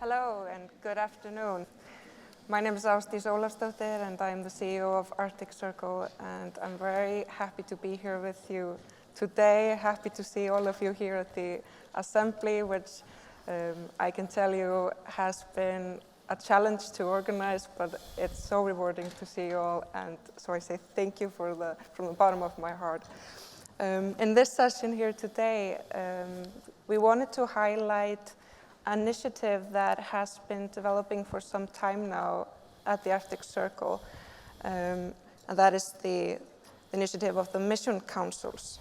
Hello and good afternoon. My name is Ásdís Ólafsdóttir and I'm the CEO of Arctic Circle, and I'm very happy to be here with you today. Happy to see all of you here at the assembly, which I can tell you has been a challenge to organize, but it's so rewarding to see you all, and so I say thank you from the bottom of my heart. In this session here today, we wanted to highlight an initiative that has been developing for some time now at the Arctic Circle, and that is the initiative of the mission councils.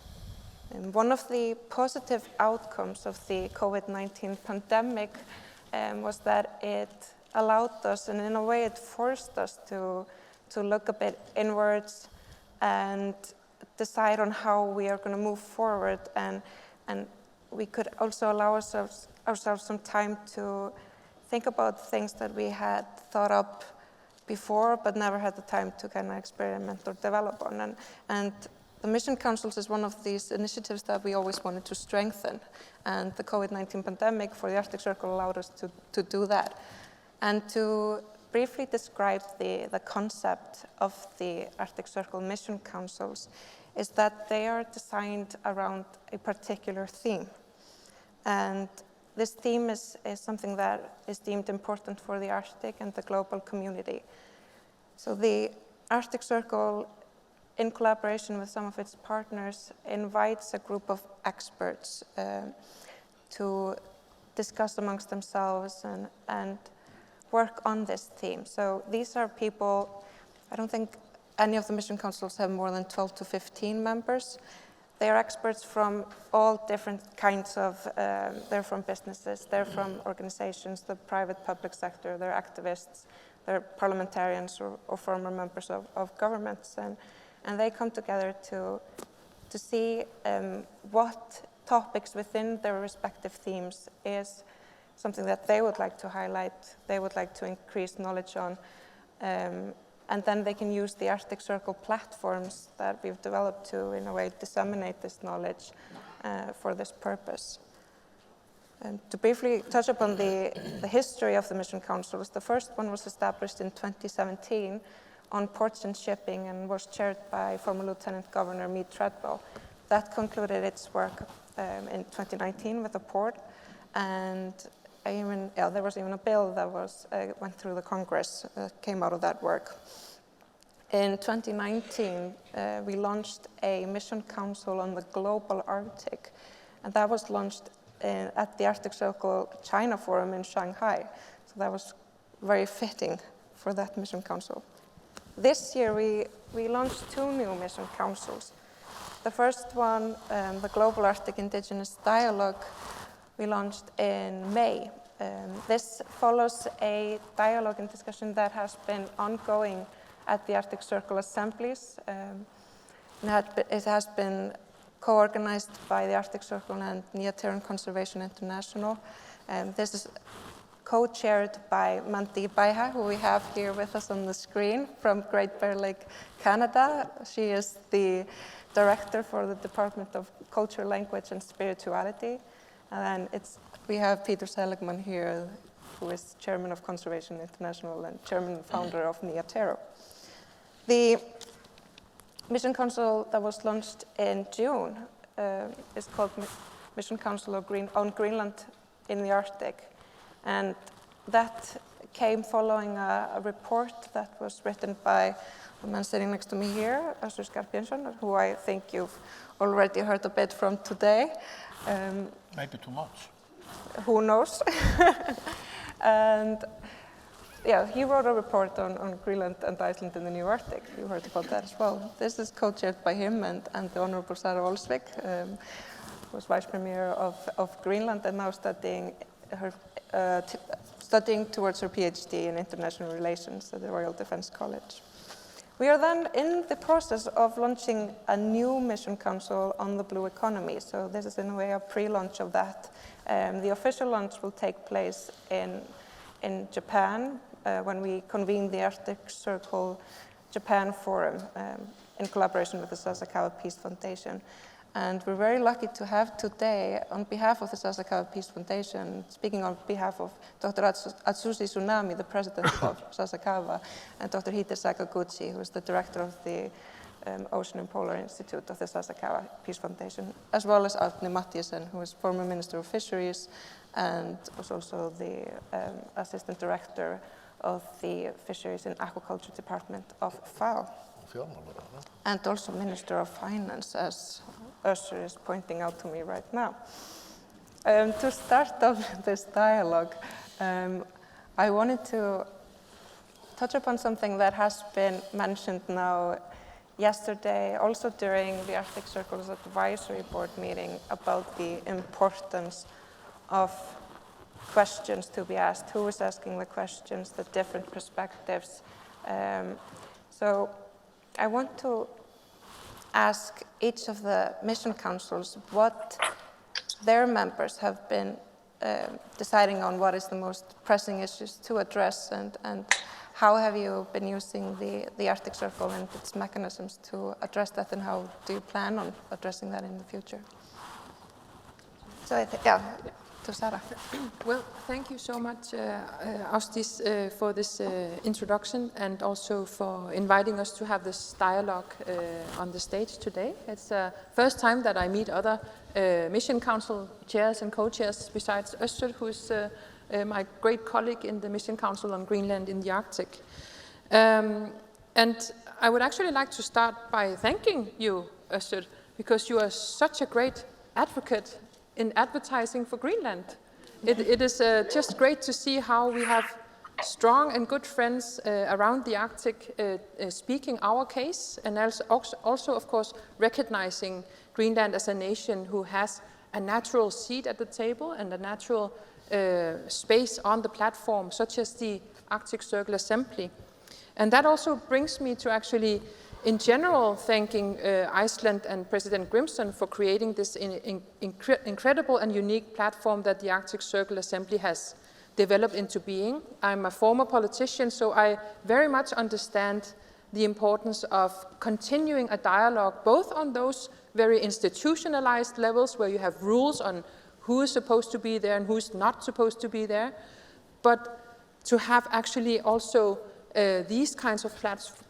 And one of the positive outcomes of the COVID-19 pandemic was that it allowed us, and in a way it forced us to look a bit inwards and decide on how we are going to move forward, and we could also allow ourselves some time to think about things that we had thought up before but never had the time to kind of experiment or develop on. And the Mission Councils is one of these initiatives that we always wanted to strengthen, and the COVID-19 pandemic for the Arctic Circle allowed us to do that. And to briefly describe the concept of the Arctic Circle Mission Councils is that they are designed around a particular theme. And this theme is something that is deemed important for the Arctic and the global community. So the Arctic Circle, in collaboration with some of its partners, invites a group of experts to discuss amongst themselves and work on this theme. So these are people, I don't think any of the mission councils have more than 12 to 15 members. They are experts from all different kinds of, they're from businesses, they're from organizations, the private public sector, they're activists, they're parliamentarians or former members of governments, and they come together to see what topics within their respective themes is something that they would like to highlight, they would like to increase knowledge on, and then they can use the Arctic Circle platforms that we've developed to, in a way, disseminate this knowledge for this purpose. And to briefly touch upon the history of the mission councils, the first one was established in 2017 on ports and shipping and was chaired by former Lieutenant Governor Mead Treadwell. That concluded its work in 2019 with a port, and there was even a bill that went through the Congress that came out of that work. In 2019, we launched a mission council on the GlobalArctic, and that was launched at the Arctic Circle China Forum in Shanghai. So that was very fitting for that mission council. This year, we launched two new mission councils. The first one, the GlobalArctic Indigenous Dialogue, we launched in May. This follows a dialogue and discussion that has been ongoing at the Arctic Circle assemblies. It has been co-organized by the Arctic Circle and TERO Conservation International. This is co-chaired by Mandy, Bayha, who we have here with us on the screen from Great Bear Lake, Canada. She is the director for the Department of Culture, Language and Spirituality. And we have Peter Seligmann here, who is chairman of Conservation International and chairman and founder of TERO. The Mission Council that was launched in June is called Mission Council on Greenland in the Arctic. And that came following a report that was written by the man sitting next to me here, Skarphe, who I think you've already heard a bit from today. Maybe too much. Who knows? And yeah, he wrote a report on Greenland and Iceland in the new Arctic. You heard about that as well. This is co-chaired by him and the Honorable Sara Olsvig, who was Vice Premier of Greenland and now studying towards her PhD in International Relations at the Royal Defence College. We are then in the process of launching a new mission council on the blue economy. So this is in a way a pre-launch of that. The official launch will take place in Japan when we convene the Arctic Circle Japan Forum in collaboration with the Sasakawa Peace Foundation. And we're very lucky to have today, on behalf of the Sasakawa Peace Foundation, speaking on behalf of Dr. Atsushi Tsunami, the president of Sasakawa, and Dr. Hide Sakaguchi, who is the director of the Ocean and Polar Institute of the Sasakawa Peace Foundation, as well as Árni Matthíasson, who is former Minister of Fisheries and was also the assistant director of the Fisheries and Aquaculture Department of FAO, and also Minister of Finance, as ssur is pointing out to me right now. To start off this dialogue, I wanted to touch upon something that has been mentioned now yesterday, also during the Arctic Circle's advisory board meeting, about the importance of questions to be asked, who is asking the questions, the different perspectives. So I want to ask each of the mission councils what their members have been deciding on, what is the most pressing issues to address, and how have you been using the Arctic Circle and its mechanisms to address that, and how do you plan on addressing that in the future? So I think, to Sara. Well, thank you so much, Ásdís, for this introduction, and also for inviting us to have this dialogue on the stage today. It's the first time that I meet other Mission Council chairs and co-chairs besides ssur, who is my great colleague in the Mission Council on Greenland in the Arctic. And I would actually like to start by thanking you, ssur, because you are such a great advocate in advertising for Greenland. It is just great to see how we have strong and good friends around the Arctic speaking our case, and also, of course, recognizing Greenland as a nation who has a natural seat at the table and a natural space on the platform, such as the Arctic Circle Assembly. And that also brings me to actually, in general, thanking Iceland and President Grímsson for creating this incredible and unique platform that the Arctic Circle Assembly has developed into being. I'm a former politician, so I very much understand the importance of continuing a dialogue, both on those very institutionalized levels where you have rules on who is supposed to be there and who is not supposed to be there, but to have actually also these kinds of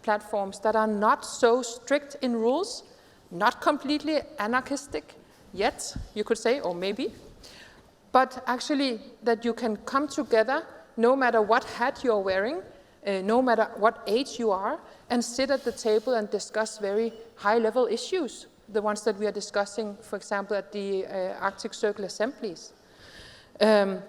platforms that are not so strict in rules, not completely anarchistic yet, you could say, or maybe, but actually that you can come together no matter what hat you're wearing, no matter what age you are, and sit at the table and discuss very high-level issues, the ones that we are discussing, for example, at the Arctic Circle Assemblies. And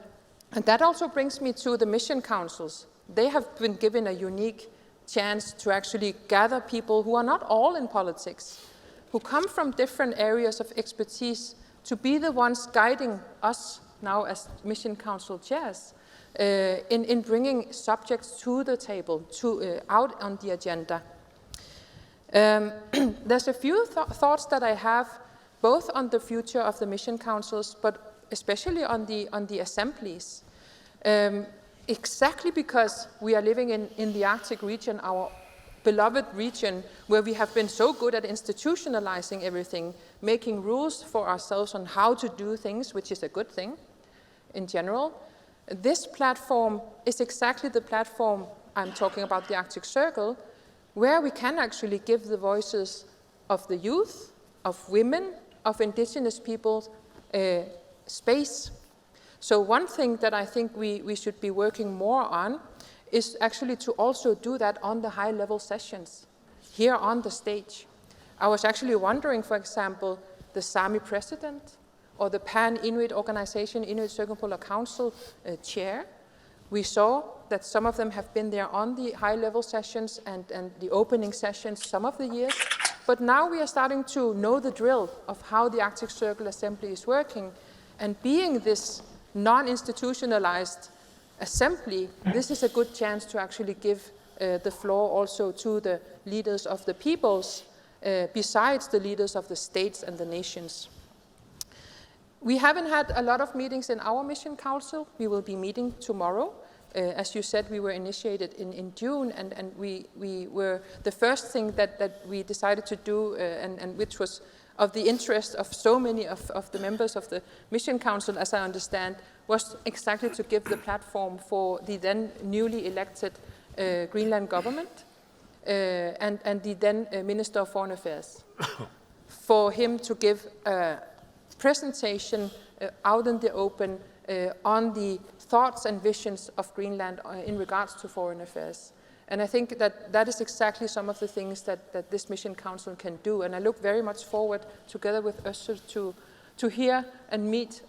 that also brings me to the mission councils. They have been given a unique chance to actually gather people who are not all in politics, who come from different areas of expertise, to be the ones guiding us now as mission council chairs in bringing subjects to the table, out on the agenda. There's a few thoughts that I have, both on the future of the mission councils, but especially on the assemblies. Exactly because we are living in the Arctic region, our beloved region, where we have been so good at institutionalizing everything, making rules for ourselves on how to do things, which is a good thing in general. This platform is exactly the platform I'm talking about, the Arctic Circle, where we can actually give the voices of the youth, of women, of indigenous peoples space. So one thing that I think we should be working more on is actually to also do that on the high-level sessions, here on the stage. I was actually wondering, for example, the Sami president or the Pan-Inuit organization, Inuit Circumpolar Council chair. We saw that some of them have been there on the high-level sessions and the opening sessions some of the years, but now we are starting to know the drill of how the Arctic Circle Assembly is working, and being this non-institutionalized assembly, this is a good chance to actually give the floor also to the leaders of the peoples, besides the leaders of the states and the nations. We haven't had a lot of meetings in our mission council. We will be meeting tomorrow. As you said, we were initiated in June, and we were the first thing that we decided to do, and which was of the interest of so many of the members of the Mission Council, as I understand, was exactly to give the platform for the then newly elected Greenland government and the then Minister of Foreign Affairs, for him to give a presentation out in the open on the thoughts and visions of Greenland in regards to foreign affairs. And I think that is exactly some of the things that this Mission Council can do. And I look very much forward, together with ssur, to hear and meet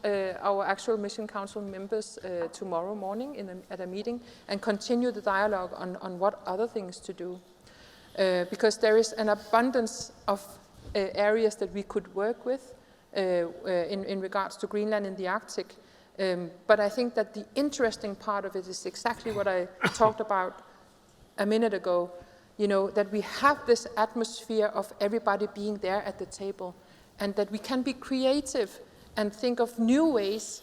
our actual Mission Council members tomorrow morning at a meeting and continue the dialogue on what other things to do. Because there is an abundance of areas that we could work with in regards to Greenland in the Arctic. But I think that the interesting part of it is exactly what I talked about a minute ago, that we have this atmosphere of everybody being there at the table, and that we can be creative and think of new ways,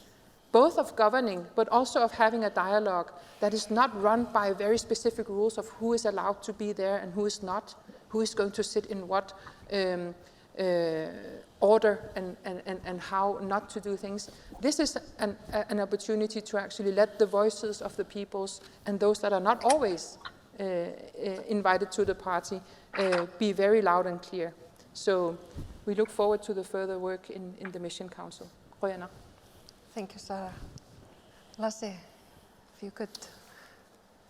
both of governing, but also of having a dialogue that is not run by very specific rules of who is allowed to be there and who is not, who is going to sit in what order and how not to do things. This is an opportunity to actually let the voices of the peoples and those that are not always invited to the party be very loud and clear. So we look forward to the further work in the Mission Council. Rojana. Thank you, Sara. Lassi, if you could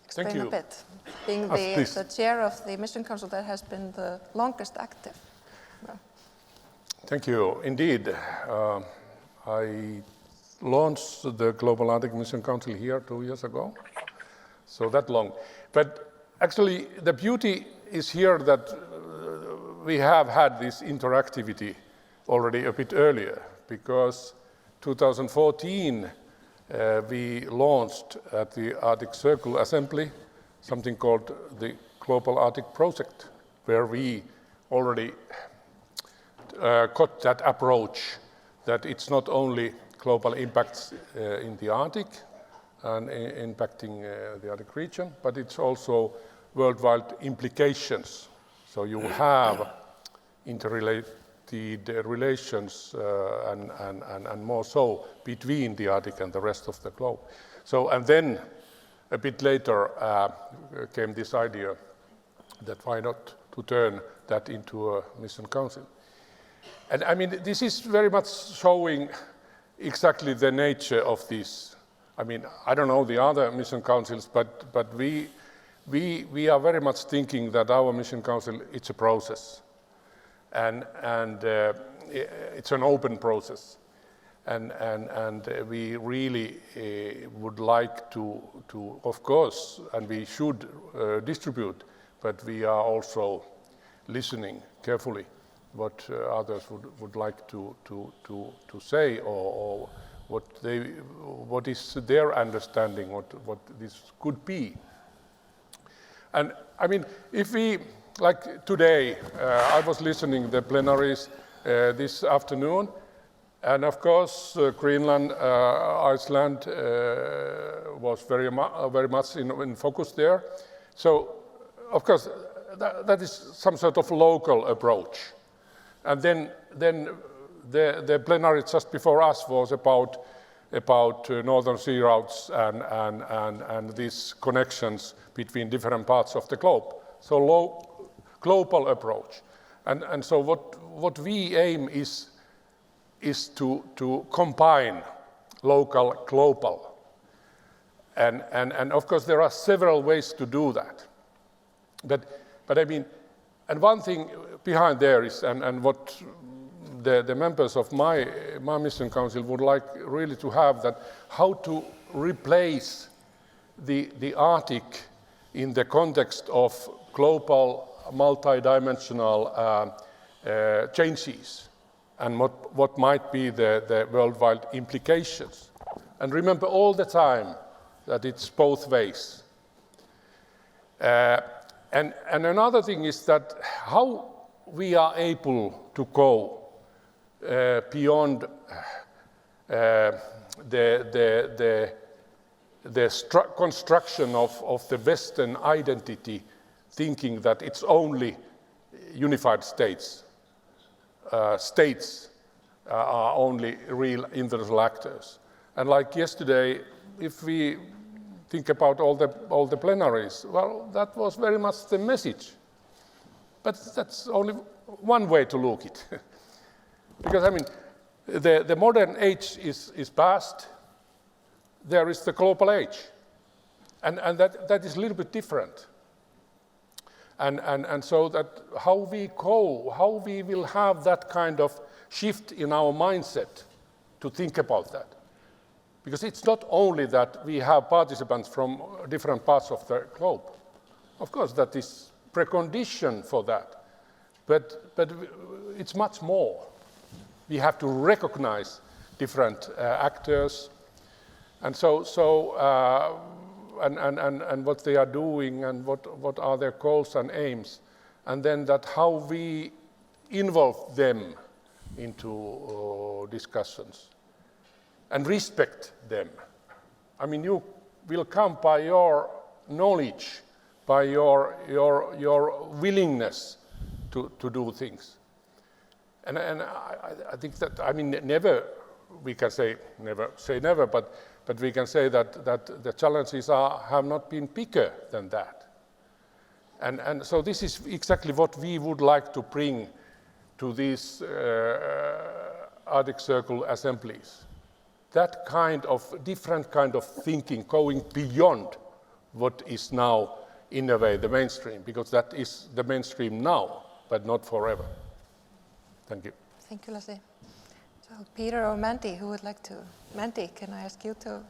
explain a bit. Being the chair of the Mission Council that has been the longest active. Well. Thank you. Indeed, I launched the GlobalArctic Mission Council here 2 years ago, so that long. But actually, the beauty is here that we have had this interactivity already a bit earlier, because 2014 we launched at the Arctic Circle Assembly something called the GlobalArctic Project, where we already got that approach that it's not only global impacts in the Arctic and impacting the Arctic region, but it's also worldwide implications. So you have interrelated relations and more so between the Arctic and the rest of the globe. So, and then a bit later came this idea that why not to turn that into a mission council. And I mean, this is very much showing exactly the nature of this. I mean, I don't know the other mission councils, but we are very much thinking that our mission council, it's a process. And it's an open process. And we really would like to, of course, and we should distribute, but we are also listening carefully what others would like to say, or what is their understanding, what this could be. And I mean, if we, like today, I was listening to the plenaries this afternoon, and of course Greenland, Iceland was very much in focus there. So of course that is some sort of local approach. And then the plenary just before us was about northern sea routes and these connections between different parts of the globe. So global approach. And so what we aim is to combine local, global. And of course there are several ways to do that. But I mean, and one thing behind there is, and what the members of my mission council would like really to have, that how to replace the Arctic in the context of global multidimensional changes, and what might be the worldwide implications. And remember all the time that it's both ways. And another thing is that how we are able to go beyond the construction of the Western identity, thinking that it's only unified states. states are only real international actors. And like yesterday, if we think about all the plenaries, well, that was very much the message. But that's only one way to look at it. Because, I mean, the modern age is past. There is the global age. And that is a little bit different. And so that how we will have that kind of shift in our mindset to think about that. Because it's not only that we have participants from different parts of the globe. Of course, that is precondition for that. But it's much more. We have to recognize different actors. And and what they are doing and what are their goals and aims. And then that how we involve them into discussions and respect them. I mean, you will come by your knowledge, by your willingness to do things. And I think that, I mean, we can say never, but we can say that the challenges have not been bigger than that. And so this is exactly what we would like to bring to these Arctic Circle assemblies. That kind of different kind of thinking going beyond what is now in a way the mainstream, because that is the mainstream now, but not forever. Thank you. Thank you, Lassi. So Peter or Mandy, who would like to? Mandy, can I ask you to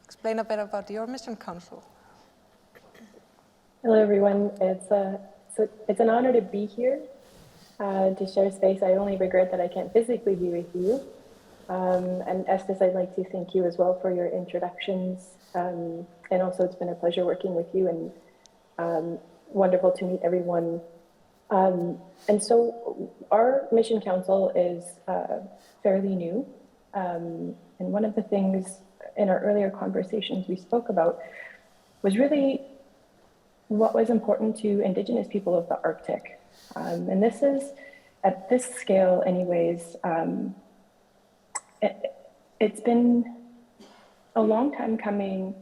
explain a bit about your mission council? Hello, everyone. It's an honor to be here to share space. I only regret that I can't physically be with you. And Estes, I'd like to thank you as well for your introductions. And also, it's been a pleasure working with you and wonderful to meet everyone. And so our mission council is fairly new. And one of the things in our earlier conversations we spoke about was really what was important to Indigenous people of the Arctic. And this is, at this scale anyways, it's been a long time coming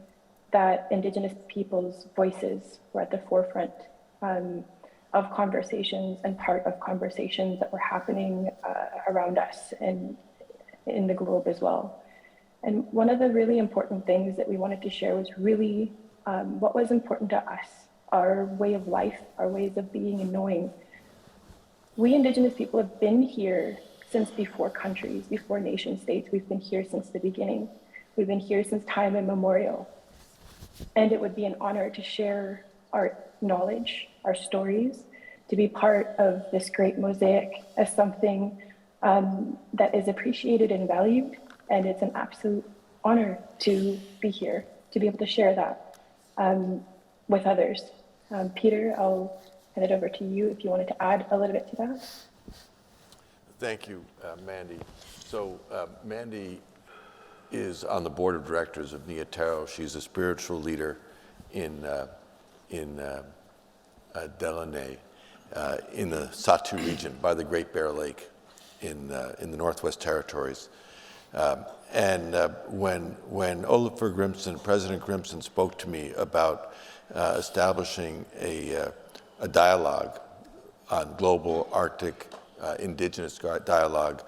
that Indigenous people's voices were at the forefront of conversations and part of conversations that were happening around us and in the globe as well. And one of the really important things that we wanted to share was really what was important to us, our way of life, our ways of being and knowing. We Indigenous people have been here since before countries, before nation states. We've been here since the beginning. We've been here since time immemorial. And it would be an honor to share our knowledge, our stories, to be part of this great mosaic as something that is appreciated and valued. And it's an absolute honor to be here, to be able to share that with others. Peter, I'll hand it over to you if you wanted to add a little bit to that. Thank you, Mandy. So Mandy is on the board of directors of TERO. She's a spiritual leader in Dene, in the ssur region by the Great Bear Lake in the Northwest Territories. And when Olsvig Grimsson, President Grimsson, spoke to me about establishing a dialogue on global Arctic Indigenous dialogue,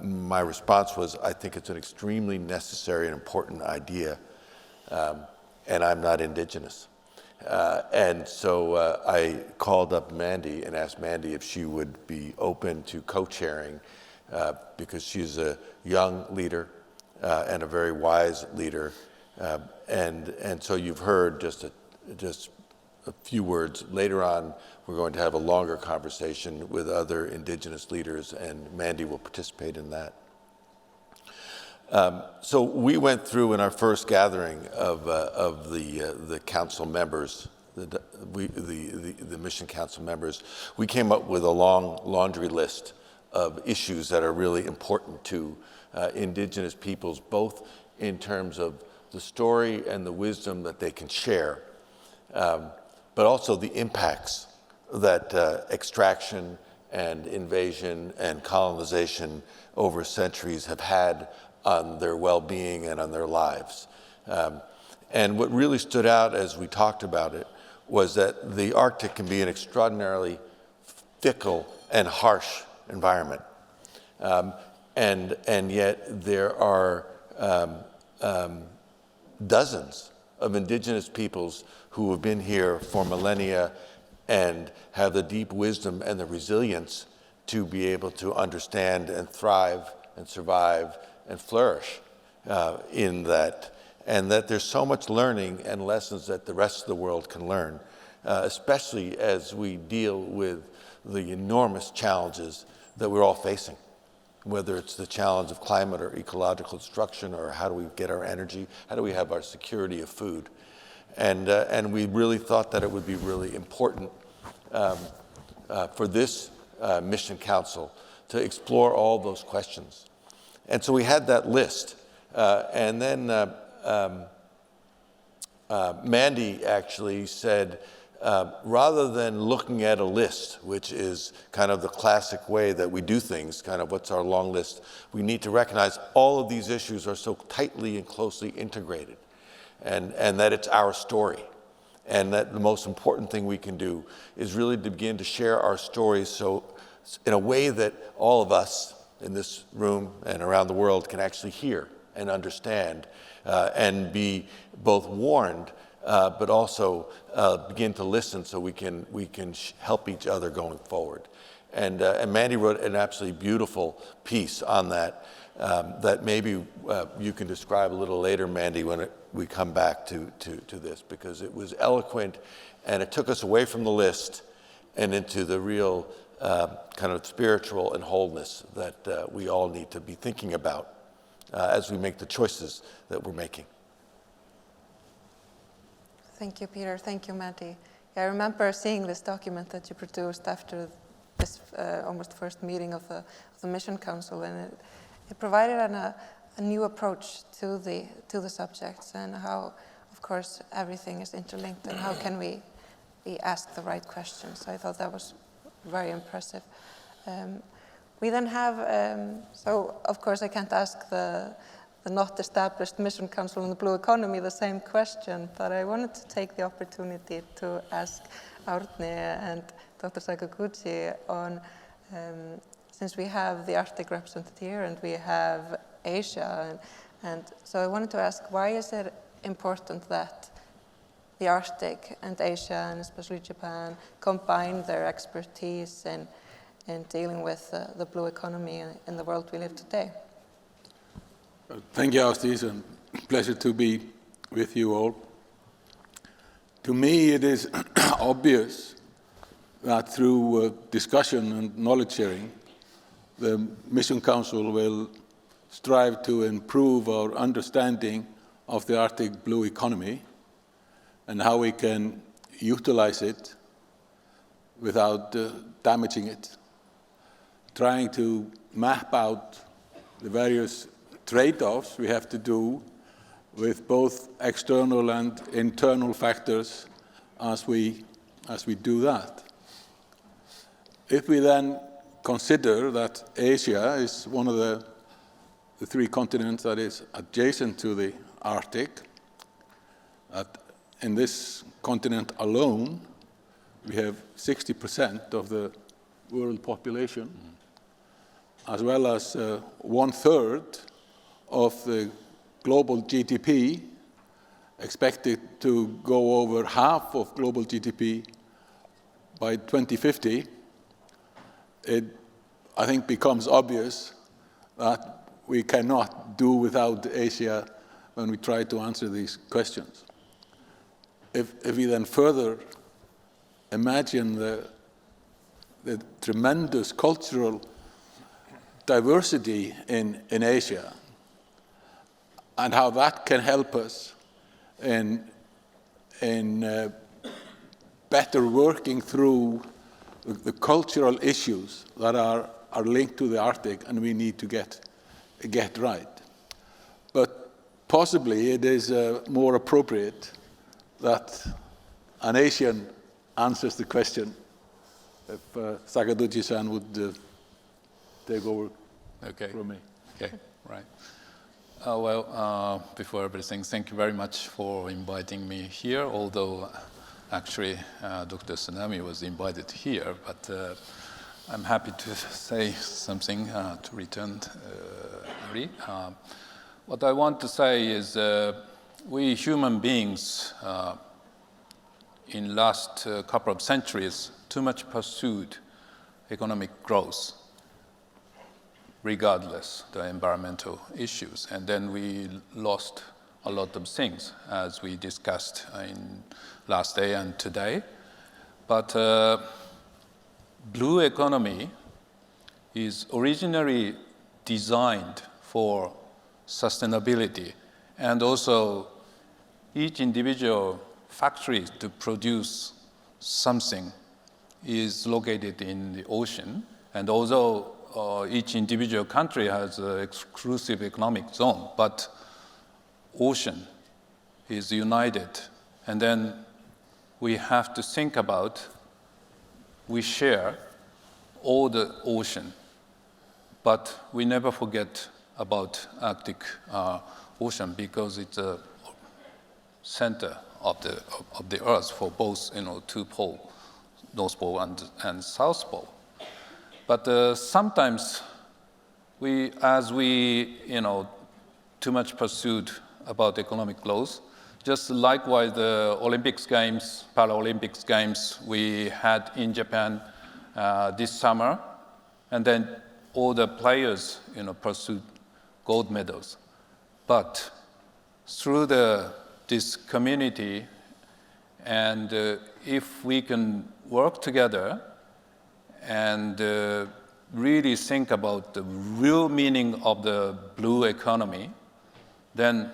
my response was, I think it's an extremely necessary and important idea, and I'm not Indigenous. And so I called up Mandy and asked Mandy if she would be open to co-chairing, because she's a young leader and a very wise leader. And so you've heard just a few words. Later on, we're going to have a longer conversation with other Indigenous leaders, and Mandy will participate in that. So we went through in our first gathering of the council members, the mission council members, we came up with a long laundry list of issues that are really important to Indigenous peoples, both in terms of the story and the wisdom that they can share, but also the impacts that extraction and invasion and colonization over centuries have had on their well-being and on their lives. And what really stood out as we talked about it was that the Arctic can be an extraordinarily fickle and harsh environment. And yet there are dozens of indigenous peoples who have been here for millennia and have the deep wisdom and the resilience to be able to understand and thrive and survive and flourish in that. And that there's so much learning and lessons that the rest of the world can learn, especially as we deal with the enormous challenges that we're all facing, whether it's the challenge of climate or ecological destruction, or how do we get our energy, how do we have our security of food. And we really thought that it would be really important for this mission council to explore all those questions. And so we had that list. And then Mandy actually said, rather than looking at a list, which is kind of the classic way that we do things, kind of what's our long list, we need to recognize all of these issues are so tightly and closely integrated, and that it's our story. And that the most important thing we can do is really to begin to share our stories so in a way that all of us in this room and around the world can actually hear and understand and be both warned but also begin to listen so we can help each other going forward. And Mandy wrote an absolutely beautiful piece on that that maybe you can describe a little later, Mandy, when we come back to this, because it was eloquent and it took us away from the list and into the real kind of spiritual and wholeness that we all need to be thinking about as we make the choices that we're making. Thank you, Peter. Thank you, Mandy. I remember seeing this document that you produced after this almost first meeting of the Mission Council, and it provided a new approach to the subjects and how, of course, everything is interlinked and how can we ask the right questions. So I thought that was very impressive. We then have, so of course I can't ask the not established Mission Council on the Blue Economy the same question, but I wanted to take the opportunity to ask Árni and Dr. Sakaguchi on, since we have the Arctic represented here and we have Asia, and so I wanted to ask, why is it important that the Arctic and Asia, and especially Japan, combine their expertise in dealing with the blue economy in the world we live today? Thank you, Ásdís, and pleasure to be with you all. To me, it is obvious that through discussion and knowledge sharing, the Mission Council will strive to improve our understanding of the Arctic blue economy and how we can utilize it without damaging it, trying to map out the various trade-offs we have to do with both external and internal factors as we do that. If we then consider that Asia is one of the three continents that is adjacent to the Arctic, that in this continent alone, we have 60% of the world population, as well as 1/3 of the global GDP, expected to go over half of global GDP by 2050, it, I think, becomes obvious that we cannot do without Asia when we try to answer these questions. If we then further imagine the tremendous cultural diversity in Asia and how that can help us in better working through the cultural issues that are linked to the Arctic and we need to get right. But possibly it is more appropriate that an Asian answers the question Sakaguchi-san would take over from me. Okay, right. Before everything, thank you very much for inviting me here, although actually Dr. Tsunami was invited here, but I'm happy to say something to return. What I want to say is we human beings in last couple of centuries too much pursued economic growth regardless the environmental issues, and then we lost a lot of things as we discussed in last day and today. But blue economy is originally designed for sustainability, and also each individual factory to produce something is located in the ocean, and although each individual country has an exclusive economic zone, but ocean is united, and then we have to think about we share all the ocean, but we never forget about Arctic Ocean because it's a center of the Earth for both, two poles, North Pole and South Pole. But sometimes as we too much pursued about economic growth, just likewise the Olympics Games, Paralympics Games we had in Japan this summer, and then all the players pursued gold medals. But through this community, and if we can work together and really think about the real meaning of the blue economy, then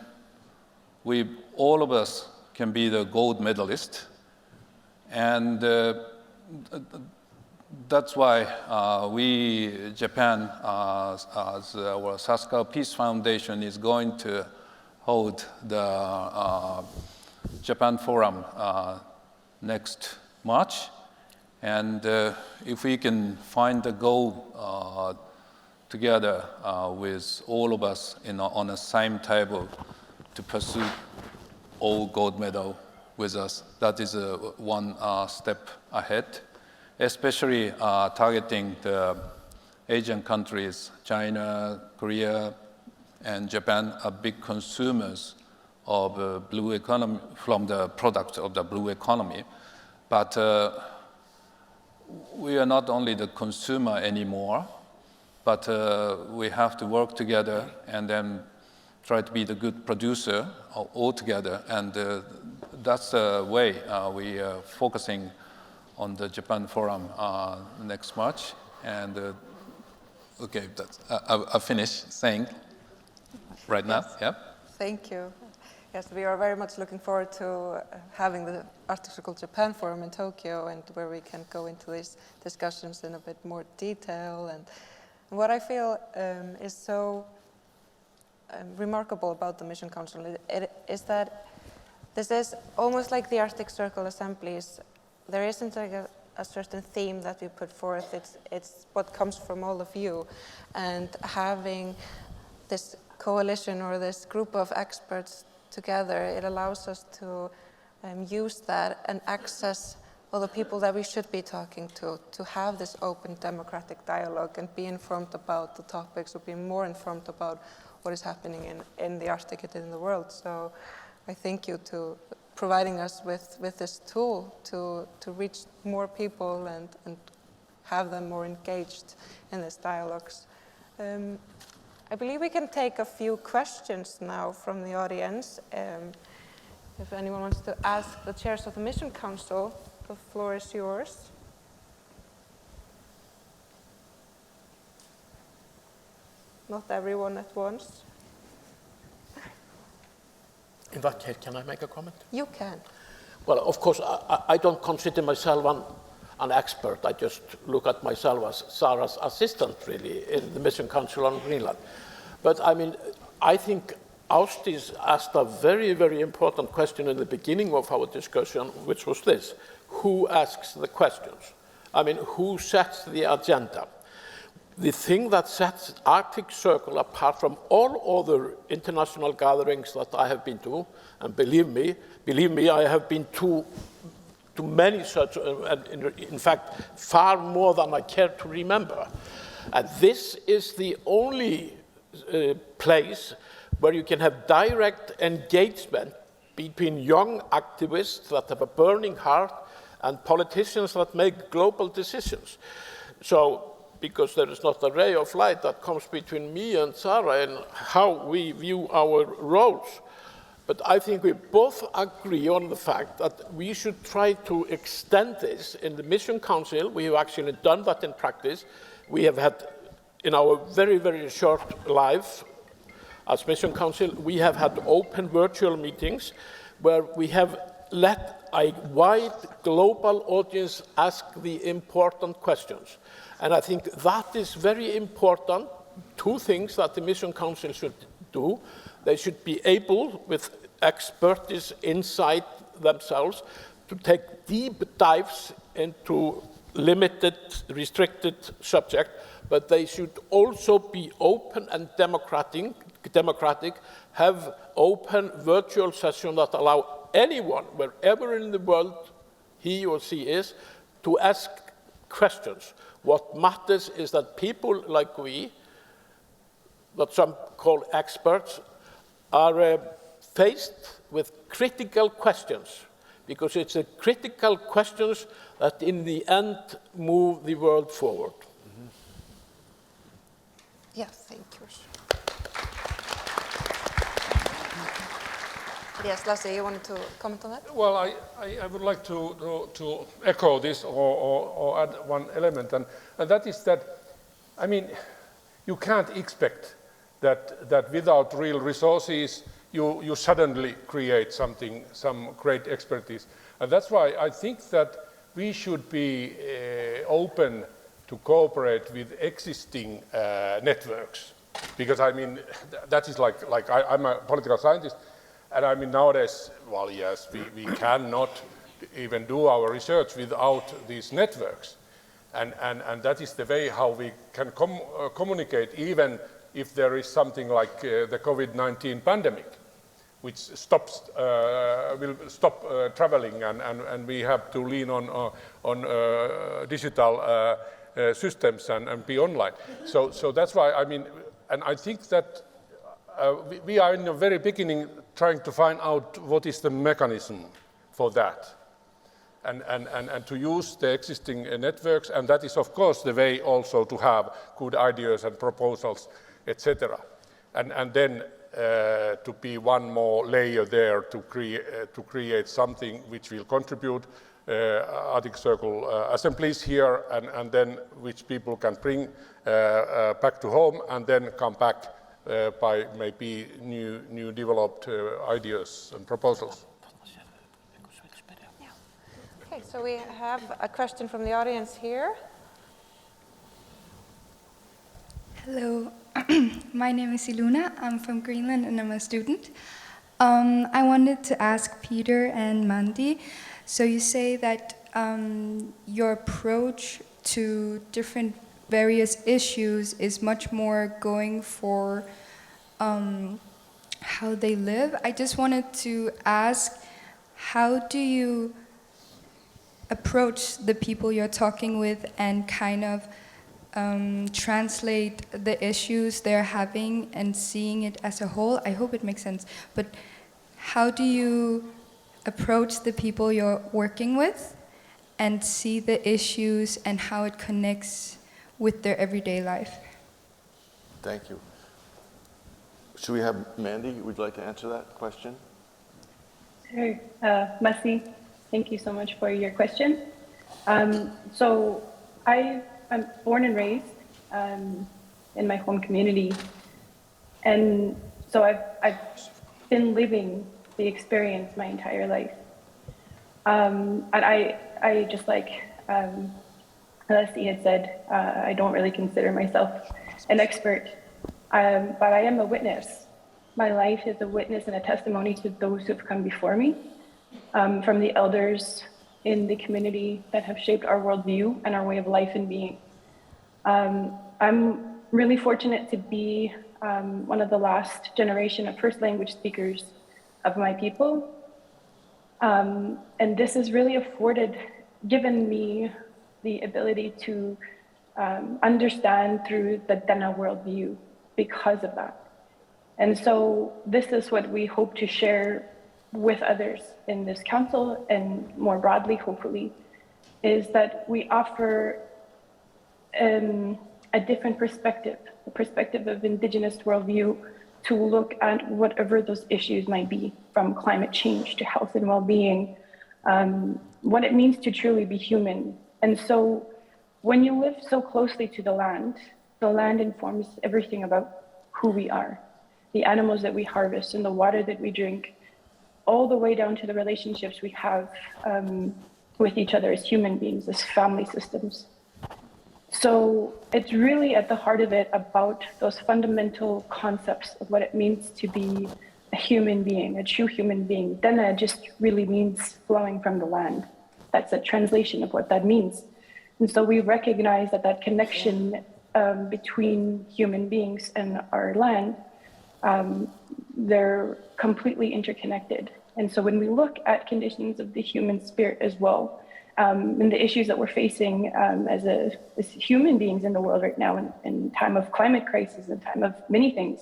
all of us can be the gold medalist. And that's why Japan, as our Saskia Peace Foundation is going to hold the Japan Forum next March. And if we can find the goal together with all of us on the same table to pursue all gold medal with us, that is one step ahead, especially targeting the Asian countries. China, Korea, and Japan are big consumers of blue economy, from the products of the blue economy. But we are not only the consumer anymore, but we have to work together and then try to be the good producer all together. And that's the way we are focusing on the Japan Forum next March. And okay, I'll finish saying right now. Yeah. Thank you. Yes, we are very much looking forward to having the Arctic Circle Japan Forum in Tokyo, and where we can go into these discussions in a bit more detail. And what I feel is so remarkable about the Mission Council is that this is almost like the Arctic Circle assemblies. There isn't like a certain theme that we put forth. It's what comes from all of you, and having this coalition or this group of experts together, it allows us to use that and access all the people that we should be talking to have this open democratic dialogue and be informed about the topics, or be more informed about what is happening in the Arctic and in the world. So I thank you to providing us with this tool to reach more people and have them more engaged in these dialogues. I believe we can take a few questions now from the audience. If anyone wants to ask the chairs of the Mission Council, the floor is yours. Not everyone at once. In that case, can I make a comment? You can. Well, of course, I don't consider myself an expert. I just look at myself as Sara's assistant, really, in the Mission Council on Greenland. But I mean, I think Ásdís asked a very, very important question in the beginning of our discussion, which was this: who asks the questions? I mean, who sets the agenda? The thing that sets Arctic Circle apart from all other international gatherings that I have been to, and believe me, I have been to many such, and in fact, far more than I care to remember. And this is the only place where you can have direct engagement between young activists that have a burning heart and politicians that make global decisions. So, because there is not a ray of light that comes between me and Sara and how we view our roles. But I think we both agree on the fact that we should try to extend this in the Mission Council. We have actually done that in practice. We have had, in our very, very short life as Mission Council, we have had open virtual meetings where we have let a wide global audience ask the important questions. And I think that is very important. Two things that the Mission Council should do. They should be able, with expertise inside themselves, to take deep dives into limited, restricted subject, but they should also be open and democratic, have open virtual sessions that allow anyone, wherever in the world he or she is, to ask questions. What matters is that people like we, that some call experts, are faced with critical questions, because it's the critical questions that in the end move the world forward. Mm-hmm. Yes, thank you. Yes, Lassi, you wanted to comment on that? Well, I would like to echo this or add one element, and that is that, I mean, you can't expect that without real resources, you suddenly create some great expertise. And that's why I think that we should be open to cooperate with existing networks. Because I mean, that is like I'm a political scientist, and I mean nowadays, well, yes, we cannot even do our research without these networks. And that is the way how we can communicate, even if there is something like the COVID-19 pandemic, which will stop traveling, and we have to lean on digital systems and be online. So that's why, I mean, and I think that we are in the very beginning trying to find out what is the mechanism for that. And to use the existing networks, and that is of course the way also to have good ideas and proposals, etc. And then to be one more layer there to create something which will contribute Arctic Circle assemblies here, and then which people can bring back to home, and then come back by maybe new developed ideas and proposals. Okay, so we have a question from the audience here. Hello, my name is Iluna. I'm from Greenland and I'm a student. I wanted to ask Peter and Mandy, so you say that your approach to different various issues is much more going for how they live. I just wanted to ask, how do you approach the people you're talking with and kind of translate the issues they're having and seeing it as a whole? I hope it makes sense. But how do you approach the people you're working with and see the issues and how it connects with their everyday life? Thank you. Should we have Mandy? Would you like to answer that question? Sure. Lassi, thank you so much for your question. So I'm born and raised in my home community, and so I've been living the experience my entire life. And I just like Lassi had said, I don't really consider myself an expert, but I am a witness. My life is a witness and a testimony to those who have come before me, from the elders, in the community that have shaped our worldview and our way of life and being. I'm really fortunate to be one of the last generation of first language speakers of my people. And this has really given me the ability to understand through the Dene worldview because of that. And so this is what we hope to share with others in this council and more broadly, hopefully, is that we offer a different perspective, the perspective of Indigenous worldview, to look at whatever those issues might be, from climate change to health and well-being, what it means to truly be human. And so when you live so closely to the land informs everything about who we are, the animals that we harvest and the water that we drink, all the way down to the relationships we have with each other as human beings, as family systems. So it's really at the heart of it about those fundamental concepts of what it means to be a human being, a true human being. Dene just really means flowing from the land. That's a translation of what that means. And so we recognize that connection between human beings and our land, they're completely interconnected. And so when we look at conditions of the human spirit as well, and the issues that we're facing as human beings in the world right now, in time of climate crisis, in time of many things,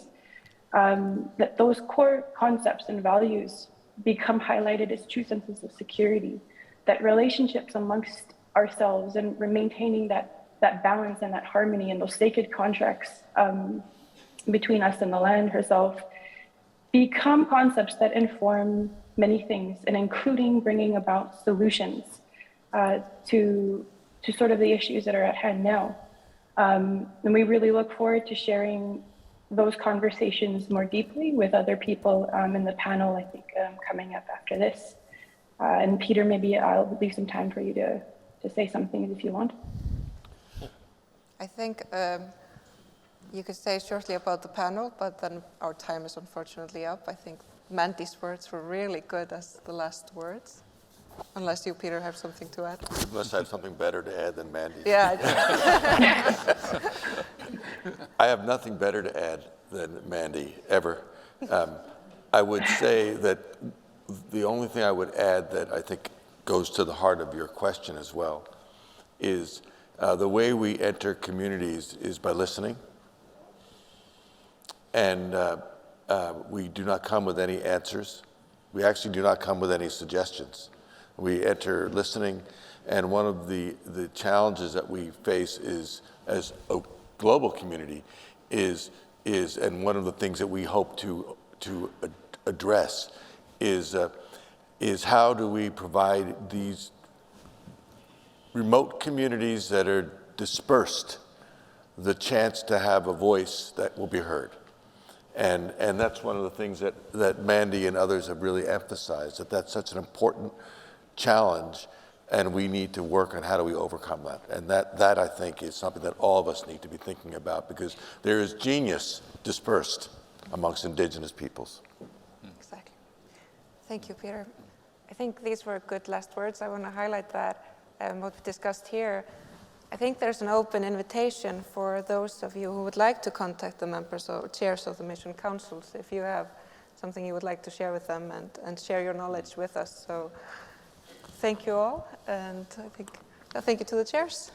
that those core concepts and values become highlighted as true senses of security, that relationships amongst ourselves and maintaining that balance and that harmony and those sacred contracts between us and the land herself become concepts that inform many things, and including bringing about solutions to sort of the issues that are at hand now. And we really look forward to sharing those conversations more deeply with other people in the panel, I think, coming up after this. And Peter, maybe I'll leave some time for you to say something if you want. I think you could say shortly about the panel, but then our time is unfortunately up. I think Mandy's words were really good as the last words. Unless you, Peter, have something to add. Unless I have something better to add than Mandy. Yeah. I have nothing better to add than Mandy, ever. I would say that the only thing I would add that I think goes to the heart of your question as well is the way we enter communities is by listening. And we do not come with any answers. We actually do not come with any suggestions. We enter listening, and one of the challenges that we face is, as a global community, is and one of the things that we hope to address is how do we provide these remote communities that are dispersed the chance to have a voice that will be heard. And that's one of the things that Mandy and others have really emphasized, that that's such an important challenge, and we need to work on how do we overcome that. And that I think is something that all of us need to be thinking about, because there is genius dispersed amongst Indigenous peoples. Exactly. Thank you, Peter. I think these were good last words. I want to highlight that what we discussed here. I think there's an open invitation for those of you who would like to contact the members or chairs of the mission councils if you have something you would like to share with them and share your knowledge with us. So thank you all, and I think thank you to the chairs.